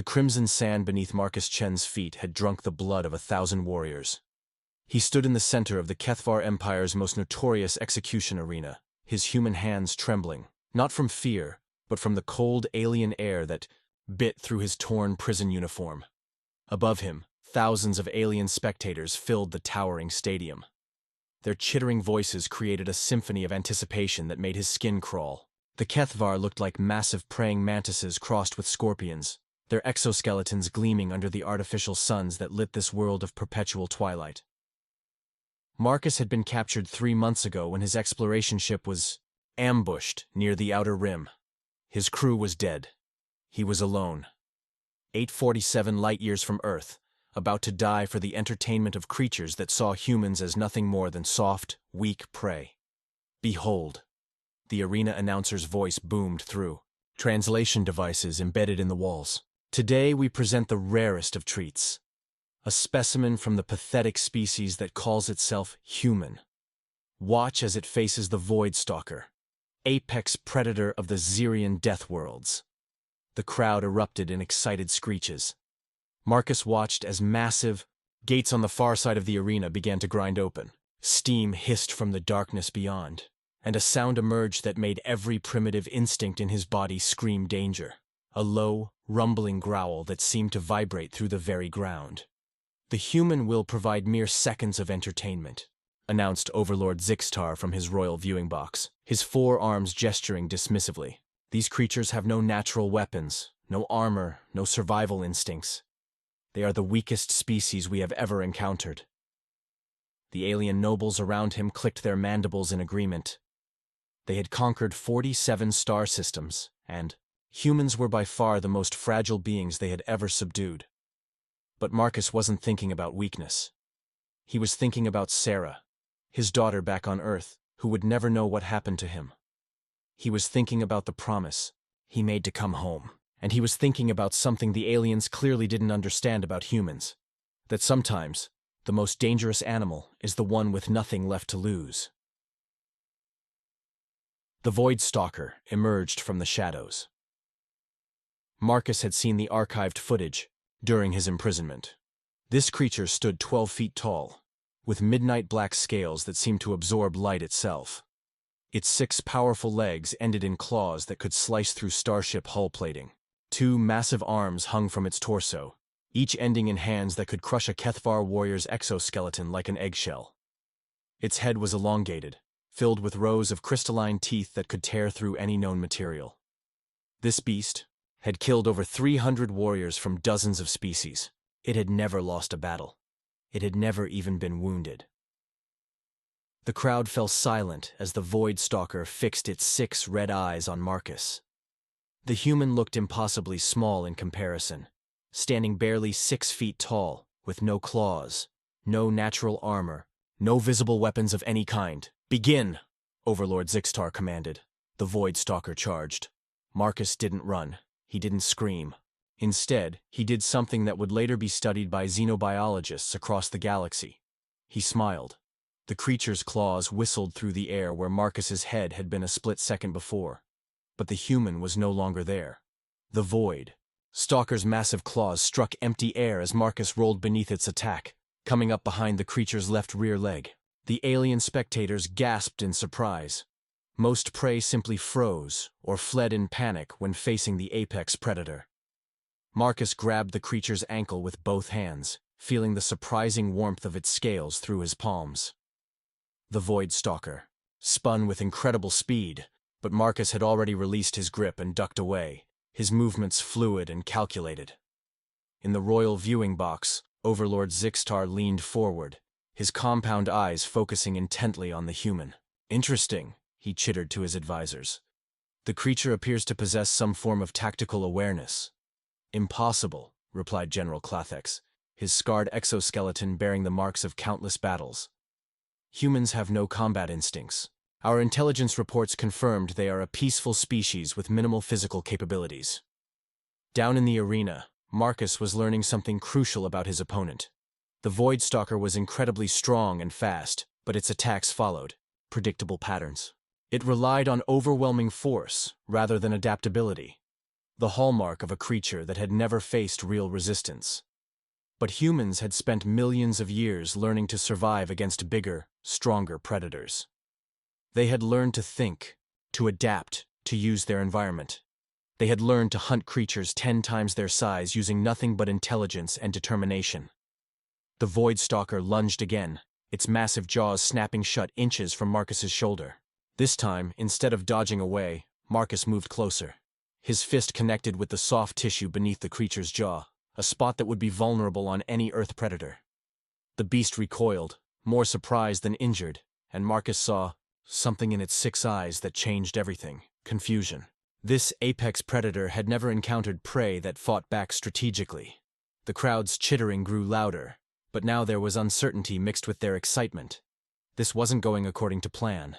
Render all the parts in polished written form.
The crimson sand beneath Marcus Chen's feet had drunk the blood of 1,000 warriors. He stood in the center of the Kethvar Empire's most notorious execution arena, his human hands trembling, not from fear, but from the cold alien air that bit through his torn prison uniform. Above him, thousands of alien spectators filled the towering stadium. Their chittering voices created a symphony of anticipation that made his skin crawl. The Kethvar looked like massive praying mantises crossed with scorpions, their exoskeletons gleaming under the artificial suns that lit this world of perpetual twilight. Marcus had been captured 3 months ago when his exploration ship was ambushed near the outer rim. His crew was dead. He was alone. 847 light-years from Earth, about to die for the entertainment of creatures that saw humans as nothing more than soft, weak prey. Behold! The arena announcer's voice boomed through, translation devices embedded in the walls. Today we present the rarest of treats. A specimen from the pathetic species that calls itself human. Watch as it faces the Void Stalker, apex predator of the Xerian Deathworlds. The crowd erupted in excited screeches. Marcus watched as massive gates on the far side of the arena began to grind open. Steam hissed from the darkness beyond, and a sound emerged that made every primitive instinct in his body scream danger. A low, rumbling growl that seemed to vibrate through the very ground. The human will provide mere seconds of entertainment, announced Overlord Zixtar from his royal viewing box, his 4 arms gesturing dismissively. These creatures have no natural weapons, no armor, no survival instincts. They are the weakest species we have ever encountered. The alien nobles around him clicked their mandibles in agreement. They had conquered 47 star systems, and humans were by far the most fragile beings they had ever subdued. But Marcus wasn't thinking about weakness. He was thinking about Sarah, his daughter back on Earth, who would never know what happened to him. He was thinking about the promise he made to come home. And he was thinking about something the aliens clearly didn't understand about humans. That sometimes, the most dangerous animal is the one with nothing left to lose. The Void Stalker emerged from the shadows. Marcus had seen the archived footage during his imprisonment. This creature stood 12 feet tall, with midnight black scales that seemed to absorb light itself. Its 6 powerful legs ended in claws that could slice through starship hull plating. 2 massive arms hung from its torso, each ending in hands that could crush a Kethvar warrior's exoskeleton like an eggshell. Its head was elongated, filled with rows of crystalline teeth that could tear through any known material. This beast had killed over 300 warriors from dozens of species. It had never lost a battle. It had never even been wounded. The crowd fell silent as the Void Stalker fixed its 6 red eyes on Marcus. The human looked impossibly small in comparison, standing barely 6 feet tall, with no claws, no natural armor, no visible weapons of any kind. "Begin!" Overlord Zixtar commanded. The Void Stalker charged. Marcus didn't run. He didn't scream. Instead, he did something that would later be studied by xenobiologists across the galaxy. He smiled. The creature's claws whistled through the air where Marcus's head had been a split second before. But the human was no longer there. The Void Stalker's massive claws struck empty air as Marcus rolled beneath its attack, coming up behind the creature's left rear leg. The alien spectators gasped in surprise. Most prey simply froze or fled in panic when facing the apex predator. Marcus grabbed the creature's ankle with both hands, feeling the surprising warmth of its scales through his palms. The Void Stalker spun with incredible speed, but Marcus had already released his grip and ducked away, his movements fluid and calculated. In the royal viewing box, Overlord Zixtar leaned forward, his compound eyes focusing intently on the human. "Interesting," he chittered to his advisors. "The creature appears to possess some form of tactical awareness." "Impossible," replied General Clathex, his scarred exoskeleton bearing the marks of countless battles. "Humans have no combat instincts. Our intelligence reports confirmed they are a peaceful species with minimal physical capabilities." Down in the arena, Marcus was learning something crucial about his opponent. The Void Stalker was incredibly strong and fast, but its attacks followed predictable patterns. It relied on overwhelming force rather than adaptability. the hallmark of a creature that had never faced real resistance. But humans had spent millions of years learning to survive against bigger, stronger predators. They had learned to think, to adapt, to use their environment. They had learned to hunt creatures 10 times their size using nothing but intelligence and determination. The Void Stalker lunged again, its massive jaws snapping shut inches from Marcus's shoulder. This time, instead of dodging away, Marcus moved closer. His fist connected with the soft tissue beneath the creature's jaw, a spot that would be vulnerable on any Earth predator. The beast recoiled, more surprised than injured, and Marcus saw something in its 6 eyes that changed everything: confusion. This apex predator had never encountered prey that fought back strategically. The crowd's chittering grew louder, but now there was uncertainty mixed with their excitement. This wasn't going according to plan.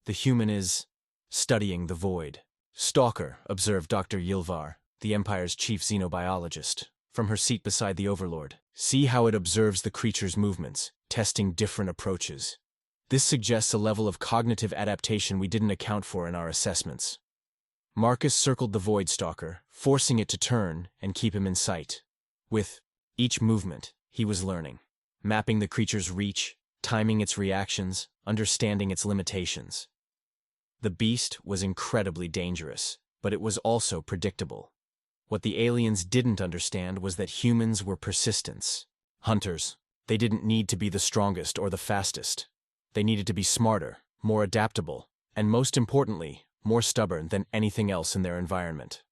The human is studying the void. Stalker, observed Dr. Ylvar, the Empire's chief xenobiologist, from her seat beside the Overlord. See how it observes the creature's movements, testing different approaches. This suggests a level of cognitive adaptation we didn't account for in our assessments. Marcus circled the Void Stalker, forcing it to turn and keep him in sight. With each movement, he was learning, mapping the creature's reach, timing its reactions, understanding its limitations. The beast was incredibly dangerous, but it was also predictable. What the aliens didn't understand was that humans were persistence. Hunters. They didn't need to be the strongest or the fastest. They needed to be smarter, more adaptable, and most importantly, more stubborn than anything else in their environment.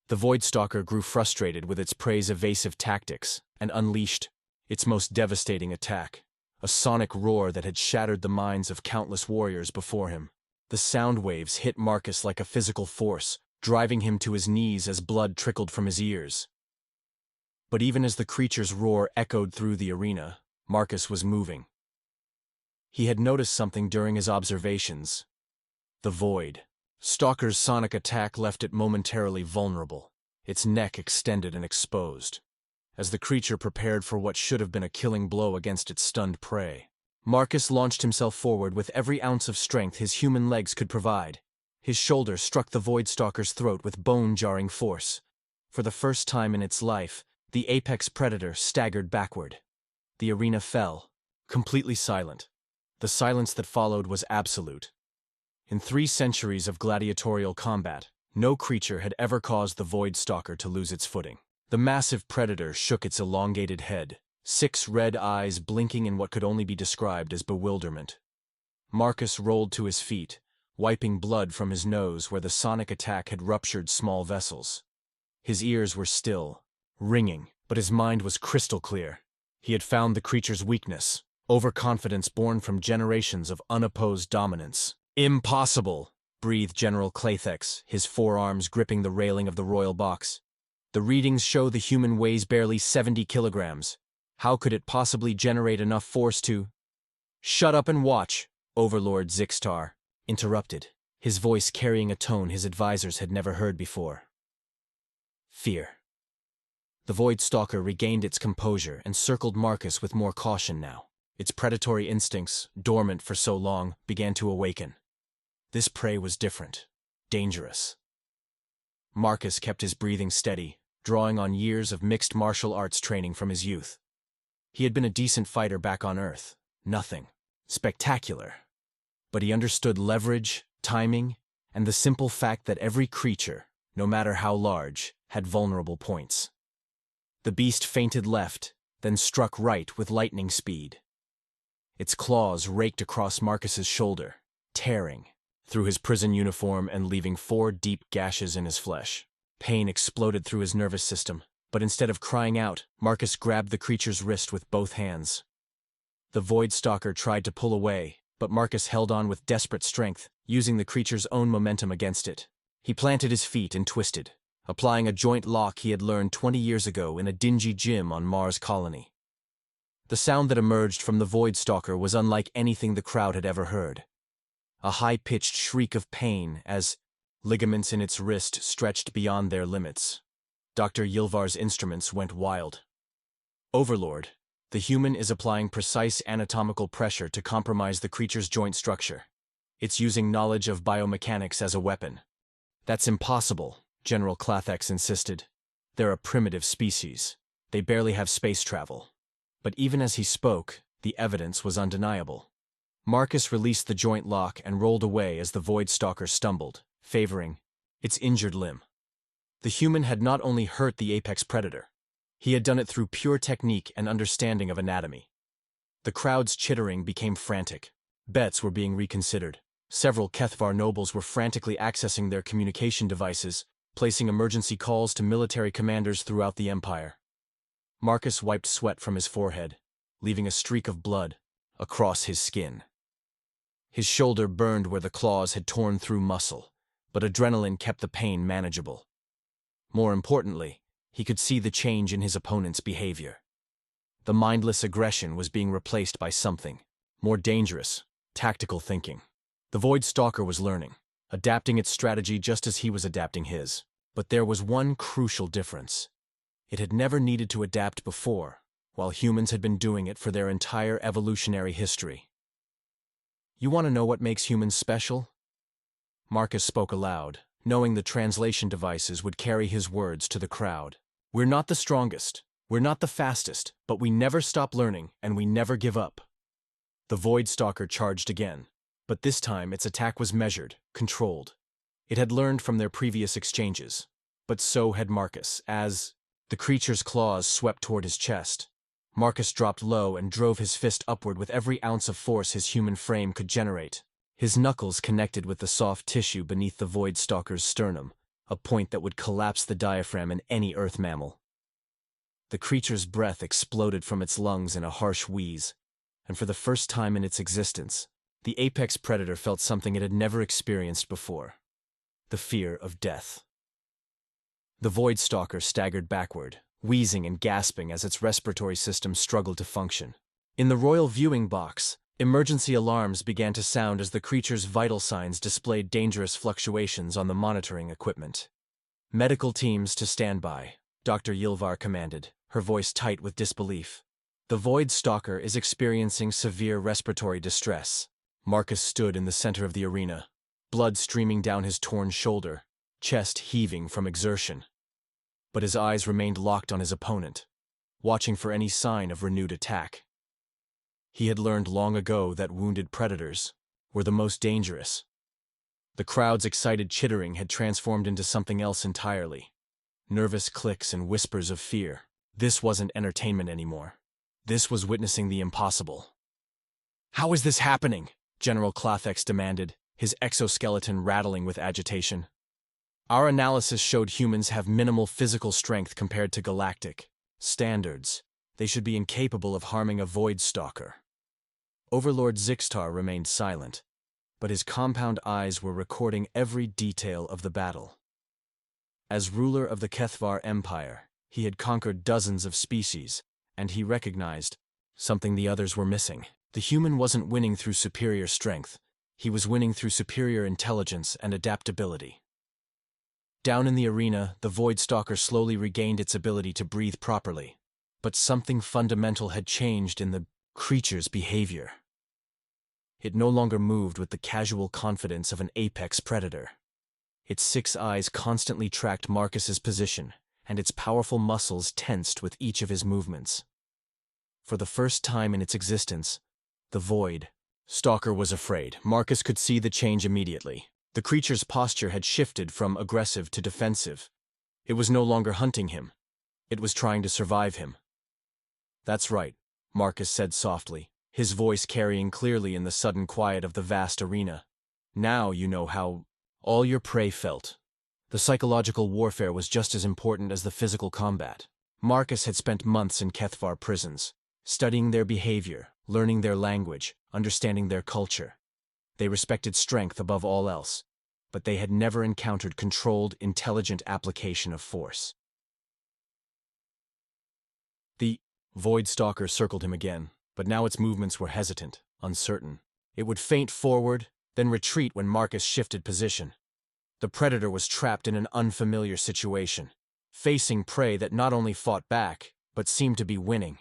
The Void Stalker grew frustrated with its prey's evasive tactics and unleashed its most devastating attack, a sonic roar that had shattered the minds of countless warriors before him. The sound waves hit Marcus like a physical force, driving him to his knees as blood trickled from his ears. But even as the creature's roar echoed through the arena, Marcus was moving. He had noticed something during his observations. The Void Stalker's sonic attack left it momentarily vulnerable, its neck extended and exposed. As the creature prepared for what should have been a killing blow against its stunned prey, Marcus launched himself forward with every ounce of strength his human legs could provide. His shoulder struck the Void Stalker's throat with bone-jarring force. For the first time in its life, the apex predator staggered backward. The arena fell, completely silent. The silence that followed was absolute. In 3 centuries of gladiatorial combat, no creature had ever caused the Void Stalker to lose its footing. The massive predator shook its elongated head, 6 red eyes blinking in what could only be described as bewilderment. Marcus rolled to his feet, wiping blood from his nose where the sonic attack had ruptured small vessels. His ears were still, ringing, but his mind was crystal clear. He had found the creature's weakness, overconfidence born from generations of unopposed dominance. "Impossible," breathed General Claythex, his forearms gripping the railing of the royal box. "The readings show the human weighs barely 70 kilograms. How could it possibly generate enough force to—" "Shut up and watch," Overlord Zixtar interrupted, his voice carrying a tone his advisors had never heard before. Fear. The Void Stalker regained its composure and circled Marcus with more caution now. Its predatory instincts, dormant for so long, began to awaken. This prey was different, dangerous. Marcus kept his breathing steady, drawing on years of mixed martial arts training from his youth. He had been a decent fighter back on Earth, nothing spectacular. But he understood leverage, timing, and the simple fact that every creature, no matter how large, had vulnerable points. The beast feinted left, then struck right with lightning speed. Its claws raked across Marcus's shoulder, tearing through his prison uniform and leaving 4 deep gashes in his flesh. Pain exploded through his nervous system, but instead of crying out, Marcus grabbed the creature's wrist with both hands. The Void Stalker tried to pull away, but Marcus held on with desperate strength, using the creature's own momentum against it. He planted his feet and twisted, applying a joint lock he had learned 20 years ago in a dingy gym on Mars Colony. The sound that emerged from the Void Stalker was unlike anything the crowd had ever heard. A high-pitched shriek of pain as ligaments in its wrist stretched beyond their limits. Dr. Ylvar's instruments went wild. Overlord, the human is applying precise anatomical pressure to compromise the creature's joint structure. It's using knowledge of biomechanics as a weapon. That's impossible, General Clathax insisted. "They're a primitive species. They barely have space travel." But even as he spoke, the evidence was undeniable. Marcus released the joint lock and rolled away as the Void Stalker stumbled, favoring its injured limb. The human had not only hurt the apex predator, he had done it through pure technique and understanding of anatomy. The crowd's chittering became frantic. Bets were being reconsidered. Several Kethvar nobles were frantically accessing their communication devices, placing emergency calls to military commanders throughout the Empire. Marcus wiped sweat from his forehead, leaving a streak of blood across his skin. His shoulder burned where the claws had torn through muscle, but adrenaline kept the pain manageable. More importantly, he could see the change in his opponent's behavior. The mindless aggression was being replaced by something more dangerous: tactical thinking. The Void Stalker was learning, adapting its strategy just as he was adapting his. But there was one crucial difference. It had never needed to adapt before, while humans had been doing it for their entire evolutionary history. "You want to know what makes humans special?" Marcus spoke aloud, knowing the translation devices would carry his words to the crowd. "We're not the strongest, we're not the fastest, but we never stop learning and we never give up." The Void Stalker charged again, but this time its attack was measured, controlled. It had learned from their previous exchanges, but so had Marcus. As the creature's claws swept toward his chest, Marcus dropped low and drove his fist upward with every ounce of force his human frame could generate. His knuckles connected with the soft tissue beneath the Void Stalker's sternum, a point that would collapse the diaphragm in any Earth mammal. The creature's breath exploded from its lungs in a harsh wheeze, and for the first time in its existence, the apex predator felt something it had never experienced before: the fear of death. The Void Stalker staggered backward, wheezing and gasping as its respiratory system struggled to function. In the royal viewing box, emergency alarms began to sound as the creature's vital signs displayed dangerous fluctuations on the monitoring equipment. "Medical teams to stand by," Dr. Ylvar commanded, her voice tight with disbelief. "The Void Stalker is experiencing severe respiratory distress." Marcus stood in the center of the arena, blood streaming down his torn shoulder, chest heaving from exertion. But his eyes remained locked on his opponent, watching for any sign of renewed attack. He had learned long ago that wounded predators were the most dangerous. The crowd's excited chittering had transformed into something else entirely: nervous clicks and whispers of fear. This wasn't entertainment anymore. This was witnessing the impossible. "How is this happening?" General Clathax demanded, his exoskeleton rattling with agitation. "Our analysis showed humans have minimal physical strength compared to Galactic standards. They should be incapable of harming a Void Stalker." Overlord Zixtar remained silent, but his compound eyes were recording every detail of the battle. As ruler of the Kethvar Empire, he had conquered dozens of species, and he recognized something the others were missing. The human wasn't winning through superior strength. He was winning through superior intelligence and adaptability. Down in the arena, the Void Stalker slowly regained its ability to breathe properly. But something fundamental had changed in the creature's behavior. It no longer moved with the casual confidence of an apex predator. Its 6 eyes constantly tracked Marcus's position, and its powerful muscles tensed with each of his movements. For the first time in its existence, the Void Stalker was afraid. Marcus could see the change immediately. The creature's posture had shifted from aggressive to defensive. It was no longer hunting him. It was trying to survive him. "That's right," Marcus said softly, his voice carrying clearly in the sudden quiet of the vast arena. "Now you know how all your prey felt." The psychological warfare was just as important as the physical combat. Marcus had spent months in Kethvar prisons, studying their behavior, learning their language, understanding their culture. They respected strength above all else, but they had never encountered controlled, intelligent application of force. The Void Stalker circled him again, but now its movements were hesitant, uncertain. It would feint forward, then retreat when Marcus shifted position. The predator was trapped in an unfamiliar situation, facing prey that not only fought back, but seemed to be winning.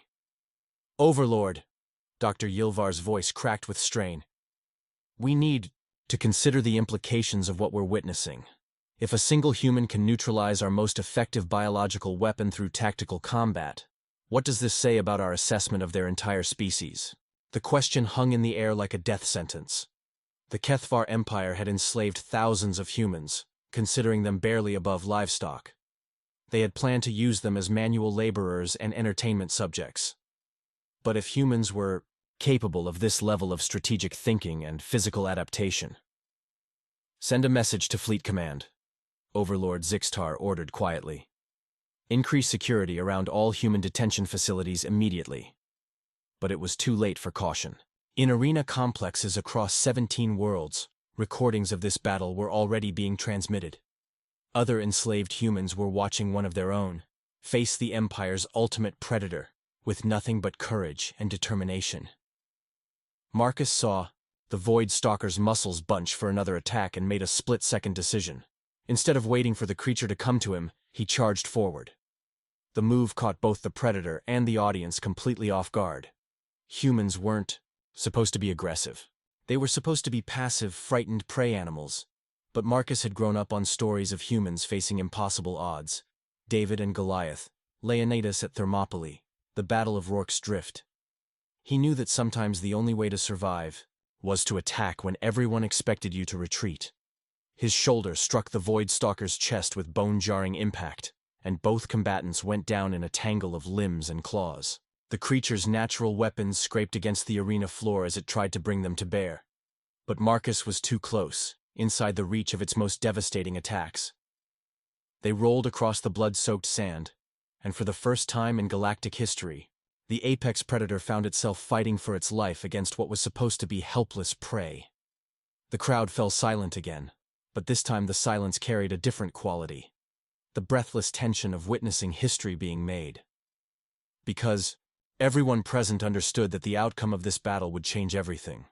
"Overlord," Dr. Ylvar's voice cracked with strain, "we need to consider the implications of what we're witnessing. If a single human can neutralize our most effective biological weapon through tactical combat, what does this say about our assessment of their entire species? The question hung in the air like a death sentence. The HFY Empire had enslaved thousands of humans, considering them barely above livestock. They had planned to use them as manual laborers and entertainment subjects. But if humans were capable of this level of strategic thinking and physical adaptation, send a message to Fleet Command, Overlord Zixtar ordered quietly. Increase security around all human detention facilities immediately. But it was too late for caution. In arena complexes across 17 worlds, recordings of this battle were already being transmitted. Other enslaved humans were watching one of their own face the Empire's ultimate predator with nothing but courage and determination. Marcus saw the Void Stalker's muscles bunch for another attack and made a split-second decision. Instead of waiting for the creature to come to him, he charged forward. The move caught both the predator and the audience completely off guard. Humans weren't supposed to be aggressive. They were supposed to be passive, frightened prey animals. But Marcus had grown up on stories of humans facing impossible odds. David and Goliath, Leonidas at Thermopylae, the Battle of Rorke's Drift. He knew that sometimes the only way to survive was to attack when everyone expected you to retreat. His shoulder struck the Void Stalker's chest with bone-jarring impact, and both combatants went down in a tangle of limbs and claws. The creature's natural weapons scraped against the arena floor as it tried to bring them to bear. But Marcus was too close, inside the reach of its most devastating attacks. They rolled across the blood-soaked sand, and for the first time in galactic history, the apex predator found itself fighting for its life against what was supposed to be helpless prey. The crowd fell silent again, but this time the silence carried a different quality. The breathless tension of witnessing history being made. Because everyone present understood that the outcome of this battle would change everything.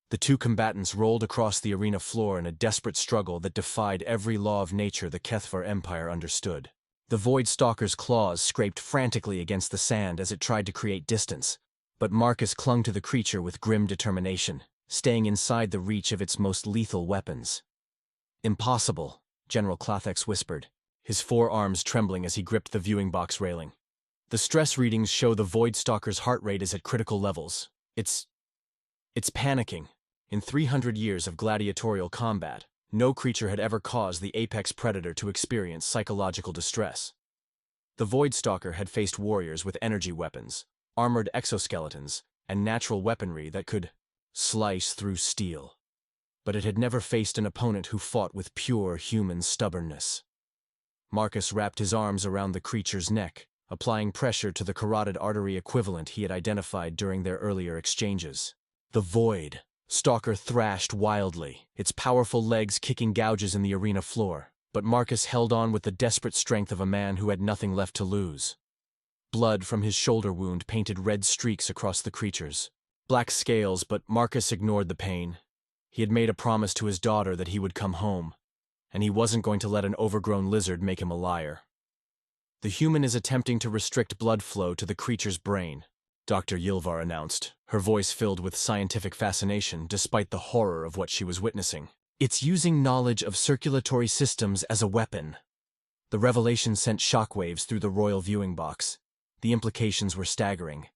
The two combatants rolled across the arena floor in a desperate struggle that defied every law of nature the HFY Empire understood. The Void Stalker's claws scraped frantically against the sand as it tried to create distance, but Marcus clung to the creature with grim determination, staying inside the reach of its most lethal weapons. "Impossible," General Clothex whispered, his forearms trembling as he gripped the viewing box railing. The stress readings show the Void Stalker's heart rate is at critical levels. It's panicking. In 300 years of gladiatorial combat, no creature had ever caused the apex predator to experience psychological distress. The Void Stalker had faced warriors with energy weapons, armored exoskeletons, and natural weaponry that could slice through steel. But it had never faced an opponent who fought with pure human stubbornness. Marcus wrapped his arms around the creature's neck, applying pressure to the carotid artery equivalent he had identified during their earlier exchanges. The Void Stalker thrashed wildly, its powerful legs kicking gouges in the arena floor, but Marcus held on with the desperate strength of a man who had nothing left to lose. Blood from his shoulder wound painted red streaks across the creature's black scales, but Marcus ignored the pain. He had made a promise to his daughter that he would come home, and he wasn't going to let an overgrown lizard make him a liar. "The human is attempting to restrict blood flow to the creature's brain," Dr. Yilvar announced, her voice filled with scientific fascination despite the horror of what she was witnessing. "It's using knowledge of circulatory systems as a weapon." The revelation sent shockwaves through the royal viewing box. The implications were staggering.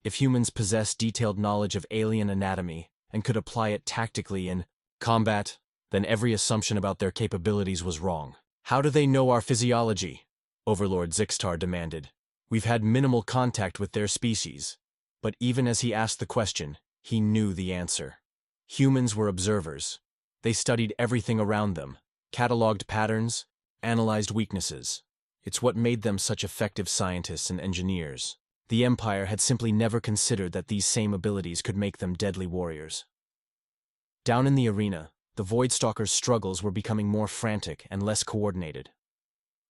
If humans possessed detailed knowledge of alien anatomy and could apply it tactically in combat, then every assumption about their capabilities was wrong. "How do they know our physiology?" Overlord Zixtar demanded. "We've had minimal contact with their species." But even as he asked the question, he knew the answer. Humans were observers. They studied everything around them, cataloged patterns, analyzed weaknesses. It's what made them such effective scientists and engineers. The Empire had simply never considered that these same abilities could make them deadly warriors. Down in the arena, the Void Stalker's struggles were becoming more frantic and less coordinated.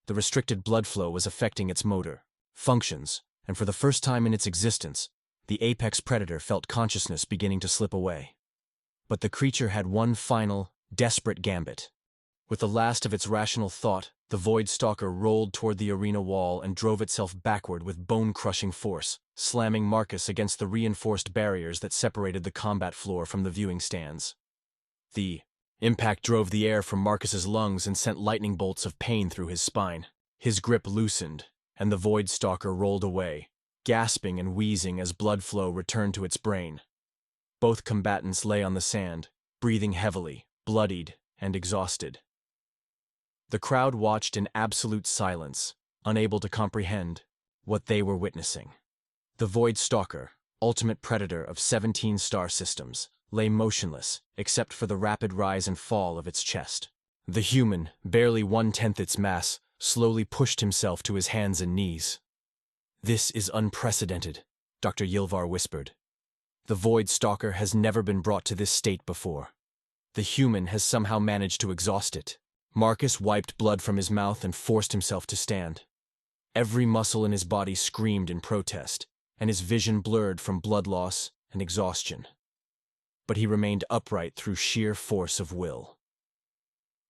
The restricted blood flow was affecting its motor functions, and for the first time in its existence, the apex predator felt consciousness beginning to slip away. But the creature had one final, desperate gambit. With the last of its rational thought, the Void Stalker rolled toward the arena wall and drove itself backward with bone-crushing force, slamming Marcus against the reinforced barriers that separated the combat floor from the viewing stands. The Impact drove the air from Marcus's lungs and sent lightning bolts of pain through his spine. His grip loosened, and the Void Stalker rolled away, gasping and wheezing as blood flow returned to its brain. Both combatants lay on the sand, breathing heavily, bloodied, and exhausted. The crowd watched in absolute silence, unable to comprehend what they were witnessing. The Void Stalker, ultimate predator of 17 star systems, lay motionless except for the rapid rise and fall of its chest. The human, barely 1/10 its mass, slowly pushed himself to his hands and knees. "This is unprecedented," Dr. Yilvar whispered. "The Void Stalker has never been brought to this state before. The human has somehow managed to exhaust it." Marcus wiped blood from his mouth and forced himself to stand. Every muscle in his body screamed in protest, and his vision blurred from blood loss and exhaustion. But he remained upright through sheer force of will.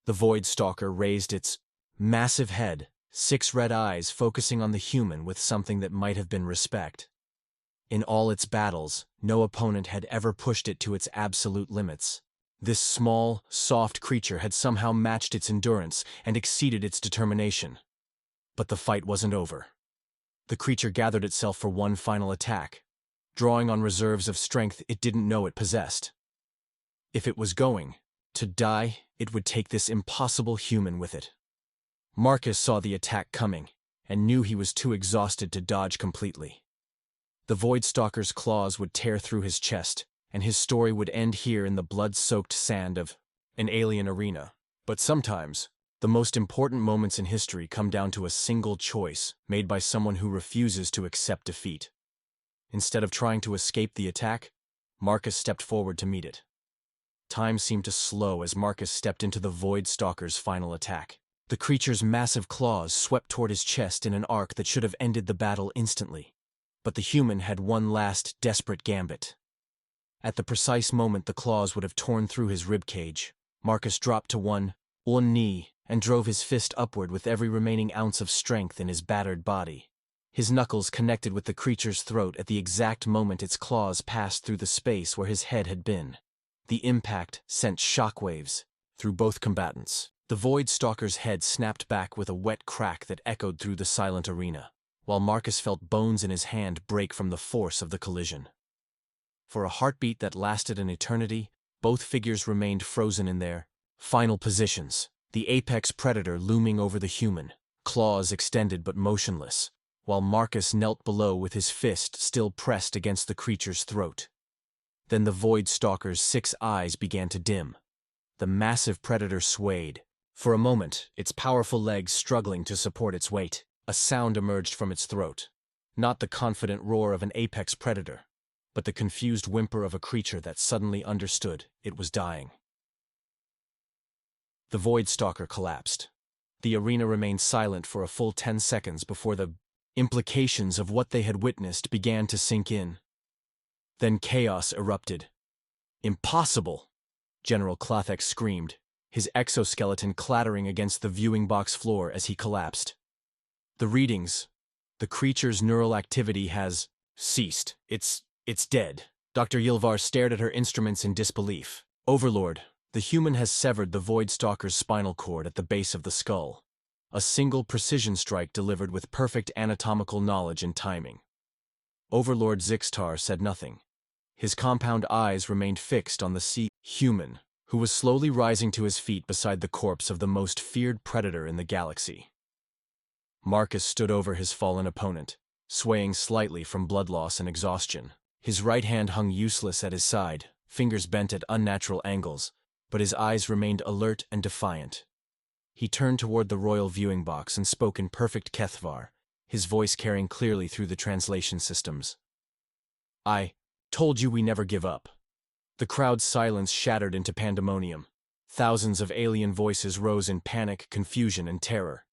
The Void Stalker raised its massive head, 6 red eyes focusing on the human with something that might have been respect. In all its battles, no opponent had ever pushed it to its absolute limits. This small, soft creature had somehow matched its endurance and exceeded its determination. But the fight wasn't over. The creature gathered itself for one final attack, drawing on reserves of strength it didn't know it possessed. If it was going to die, it would take this impossible human with it. Marcus saw the attack coming and knew he was too exhausted to dodge completely. The Void Stalker's claws would tear through his chest, and his story would end here in the blood-soaked sand of an alien arena. But sometimes, the most important moments in history come down to a single choice made by someone who refuses to accept defeat. Instead of trying to escape the attack, Marcus stepped forward to meet it. Time seemed to slow as Marcus stepped into the Void Stalker's final attack. The creature's massive claws swept toward his chest in an arc that should have ended the battle instantly. But the human had one last, desperate gambit. At the precise moment the claws would have torn through his ribcage, Marcus dropped to one knee and drove his fist upward with every remaining ounce of strength in his battered body. His knuckles connected with the creature's throat at the exact moment its claws passed through the space where his head had been. The impact sent shockwaves through both combatants. The Void Stalker's head snapped back with a wet crack that echoed through the silent arena, while Marcus felt bones in his hand break from the force of the collision. For a heartbeat that lasted an eternity, both figures remained frozen in their final positions, the apex predator looming over the human, claws extended but motionless, while Marcus knelt below with his fist still pressed against the creature's throat. Then the Void Stalker's 6 eyes began to dim. The massive predator swayed. For a moment, its powerful legs struggling to support its weight. A sound emerged from its throat. Not the confident roar of an apex predator, but the confused whimper of a creature that suddenly understood it was dying. The Void Stalker collapsed. The arena remained silent for a full 10 seconds before the implications of what they had witnessed began to sink in. Then chaos erupted. "Impossible!" General Klothek screamed, his exoskeleton clattering against the viewing box floor as he collapsed. "The readings. The creature's neural activity has ceased. It's dead." Dr. Yilvar stared at her instruments in disbelief. "Overlord, the human has severed the Void Stalker's spinal cord at the base of the skull. A single precision strike delivered with perfect anatomical knowledge and timing." Overlord Zixtar said nothing. His compound eyes remained fixed on the human, who was slowly rising to his feet beside the corpse of the most feared predator in the galaxy. Marcus stood over his fallen opponent, swaying slightly from blood loss and exhaustion. His right hand hung useless at his side, fingers bent at unnatural angles, but his eyes remained alert and defiant. He turned toward the royal viewing box and spoke in perfect Kethvar, his voice carrying clearly through the translation systems. "I told you we never give up." The crowd's silence shattered into pandemonium. Thousands of alien voices rose in panic, confusion, and terror.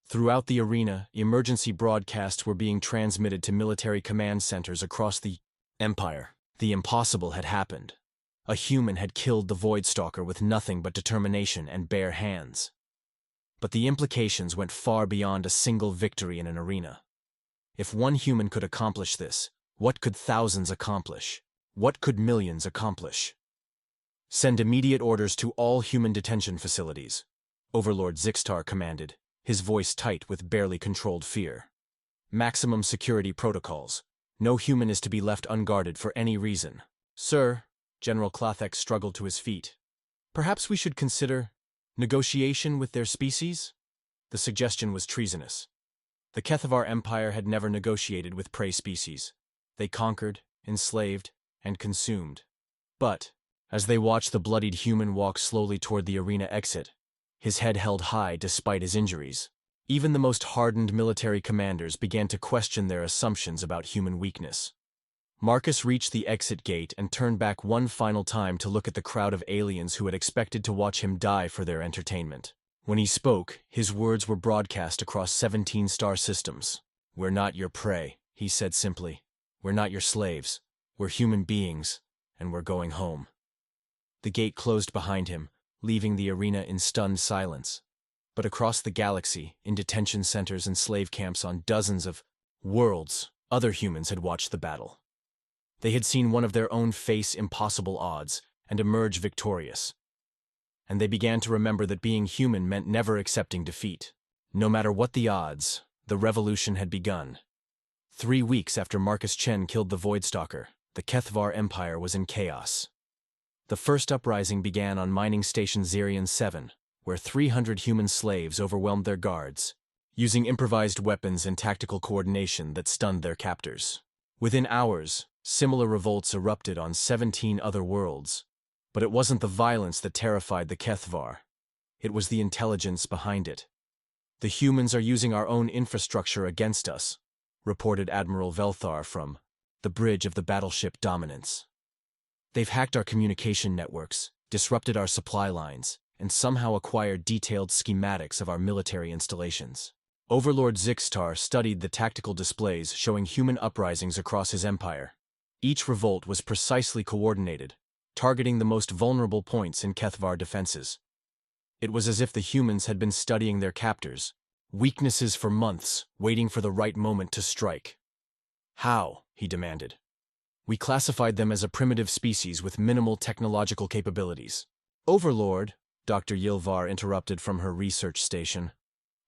Throughout the arena, emergency broadcasts were being transmitted to military command centers across the Empire. The impossible had happened. A human had killed the Void Stalker with nothing but determination and bare hands. But the implications went far beyond a single victory in an arena. If one human could accomplish this, what could thousands accomplish? What could millions accomplish? Send immediate orders to all human detention facilities, Overlord Zixtar commanded, his voice tight with barely controlled fear. Maximum security protocols. No human is to be left unguarded for any reason. Sir, General Klathek struggled to his feet. Perhaps we should consider negotiation with their species? The suggestion was treasonous. The Kethavar Empire had never negotiated with prey species. They conquered, enslaved, and consumed. But, as they watched the bloodied human walk slowly toward the arena exit, his head held high despite his injuries, even the most hardened military commanders began to question their assumptions about human weakness. Marcus reached the exit gate and turned back one final time to look at the crowd of aliens who had expected to watch him die for their entertainment. When he spoke, his words were broadcast across 17 star systems. "We're not your prey," he said simply. "We're not your slaves. We're human beings, and we're going home." The gate closed behind him, leaving the arena in stunned silence. But across the galaxy, in detention centers and slave camps on dozens of worlds, other humans had watched the battle. They had seen one of their own face impossible odds and emerge victorious. And they began to remember that being human meant never accepting defeat. No matter what the odds, the revolution had begun. 3 weeks after Marcus Chen killed the Voidstalker, the Kethavar Empire was in chaos. The first uprising began on mining station Zerion 7, where 300 human slaves overwhelmed their guards, using improvised weapons and tactical coordination that stunned their captors. Within hours, similar revolts erupted on 17 other worlds. But it wasn't the violence that terrified the Kethavar. It was the intelligence behind it. "The humans are using our own infrastructure against us," reported Admiral Velthar from the bridge of the battleship Dominance. "They've hacked our communication networks, disrupted our supply lines, and somehow acquired detailed schematics of our military installations." Overlord Zixtar studied the tactical displays showing human uprisings across his empire. Each revolt was precisely coordinated, targeting the most vulnerable points in Kethavar defenses. It was as if the humans had been studying their captors' weaknesses for months, waiting for the right moment to strike. "How?" he demanded. "We classified them as a primitive species with minimal technological capabilities." "Overlord," Dr. Yilvar interrupted from her research station,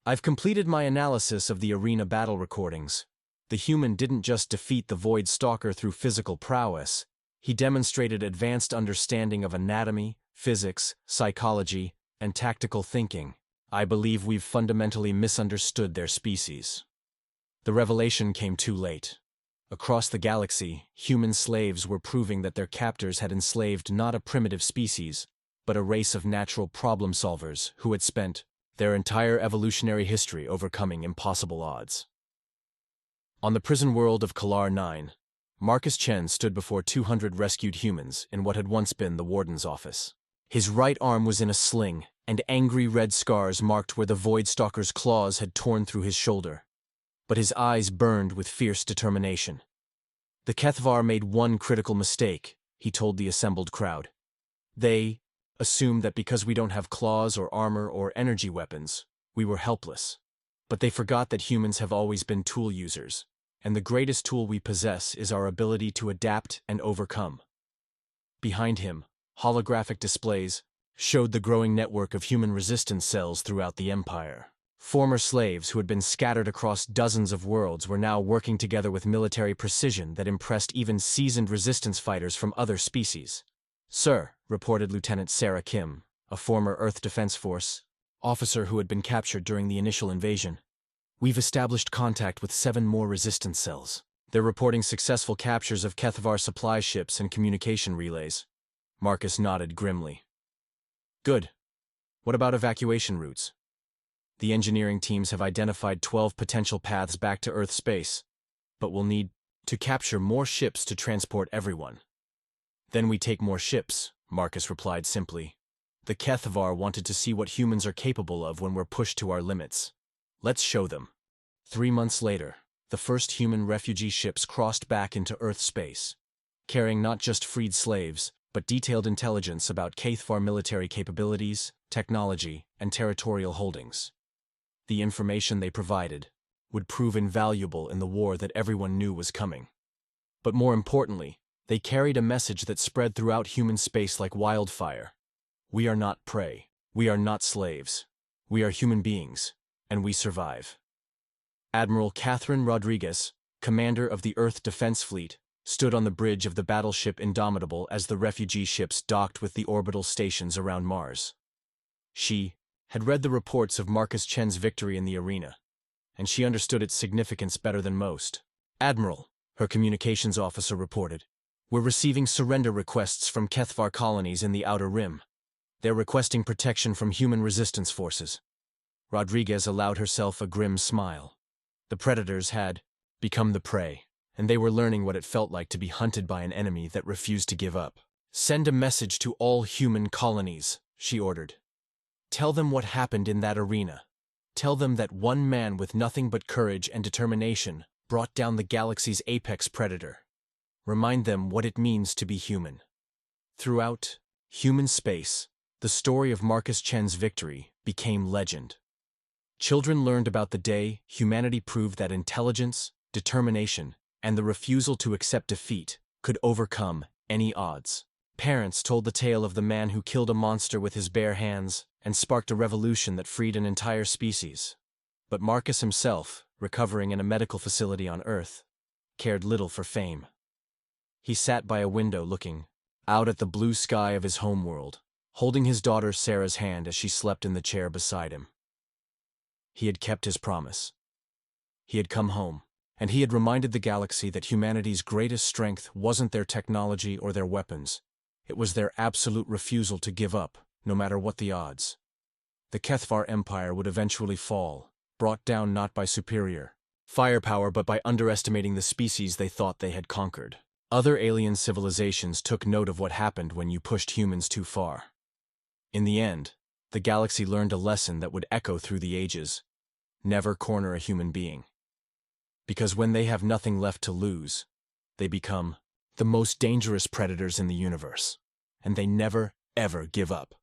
"I've completed my analysis of the arena battle recordings. The human didn't just defeat the Void Stalker through physical prowess. He demonstrated advanced understanding of anatomy, physics, psychology, and tactical thinking. I believe we've fundamentally misunderstood their species." The revelation came too late. Across the galaxy, human slaves were proving that their captors had enslaved not a primitive species, but a race of natural problem solvers who had spent their entire evolutionary history overcoming impossible odds. On the prison world of Kalar 9, Marcus Chen stood before 200 rescued humans in what had once been the warden's office. His right arm was in a sling, and angry red scars marked where the Voidstalker's claws had torn through his shoulder. But his eyes burned with fierce determination. "The Kethavar made one critical mistake," he told the assembled crowd. "They assumed that because we don't have claws or armor or energy weapons, we were helpless. But they forgot that humans have always been tool users, and the greatest tool we possess is our ability to adapt and overcome." Behind him, holographic displays showed the growing network of human resistance cells throughout the Empire. Former slaves who had been scattered across dozens of worlds were now working together with military precision that impressed even seasoned resistance fighters from other species. "Sir," reported Lieutenant Sarah Kim, a former Earth Defense Force officer who had been captured during the initial invasion, "we've established contact with 7 more resistance cells. They're reporting successful captures of Kethavar supply ships and communication relays." Marcus nodded grimly. "Good. What about evacuation routes?" "The engineering teams have identified 12 potential paths back to Earth space, but we'll need to capture more ships to transport everyone." "Then we take more ships," Marcus replied simply. "The Kethavar wanted to see what humans are capable of when we're pushed to our limits. Let's show them." 3 months later, the first human refugee ships crossed back into Earth space, carrying not just freed slaves, but detailed intelligence about Kethavar military capabilities, technology, and territorial holdings. The information they provided would prove invaluable in the war that everyone knew was coming. But more importantly, They carried a message that spread throughout human space like wildfire. We are not prey. We are not slaves. We are human beings, and we survive. Admiral Catherine Rodriguez, commander of the Earth Defense Fleet, stood on the bridge of the battleship Indomitable as the refugee ships docked with the orbital stations around Mars. She had read the reports of Marcus Chen's victory in the arena, and she understood its significance better than most. "Admiral," her communications officer reported, "we're receiving surrender requests from Kethvar colonies in the Outer Rim. They're requesting protection from human resistance forces." Rodriguez allowed herself a grim smile. The predators had become the prey, and they were learning what it felt like to be hunted by an enemy that refused to give up. "Send a message to all human colonies," she ordered. "Tell them what happened in that arena. Tell them that one man with nothing but courage and determination brought down the galaxy's apex predator. Remind them what it means to be human." Throughout human space, the story of Marcus Chen's victory became legend. Children learned about the day humanity proved that intelligence, determination, and the refusal to accept defeat could overcome any odds. Parents told the tale of the man who killed a monster with his bare hands and sparked a revolution that freed an entire species. But Marcus himself, recovering in a medical facility on Earth, cared little for fame. He sat by a window looking out at the blue sky of his homeworld, holding his daughter Sarah's hand as she slept in the chair beside him. He had kept his promise. He had come home, and he had reminded the galaxy that humanity's greatest strength wasn't their technology or their weapons. It was their absolute refusal to give up, no matter what the odds. The Kethvar Empire would eventually fall, brought down not by superior firepower but by underestimating the species they thought they had conquered. Other alien civilizations took note of what happened when you pushed humans too far. In the end, the galaxy learned a lesson that would echo through the ages: never corner a human being. Because when they have nothing left to lose, they become the most dangerous predators in the universe, and they never, ever give up.